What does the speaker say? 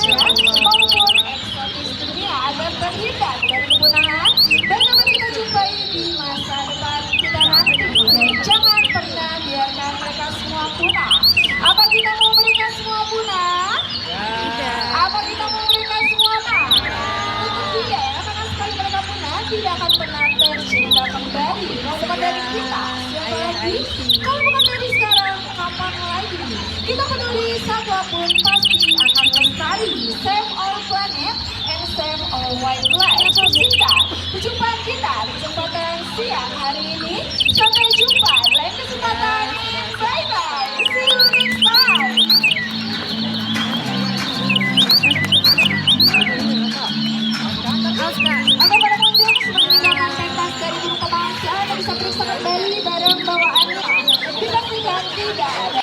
Indonesia maupun eksotis dunia agar terhindar dari kepunahan dan dapat kita jumpai di masa depan kita nanti. Dan jangan pernah biarkan mereka semua punah. Apa kita mau mereka semua punah? Tidak. Apa kita mau mereka semua punah? Tentu tidak ya, karena sekali mereka punah tidak akan pernah tercipta kembali. Kalau bukan dari kita, siapa lagi? Kalau bukan dari sekarang, kapan lagi? Kita peduli satwa pun pasti akan lestari. Save all planet and save all wildlife. Singkat perjumpaan kita di kesempatan siang hari ini. Sampai jumpa di lain kesempatan. Bye bye. See you next time. Oke, pada pengunjung sebelum meninggalkan pentas dari Ibu Kepala, Anda bisa periksa kembali barang bawaannya. Dipastikan tidak ada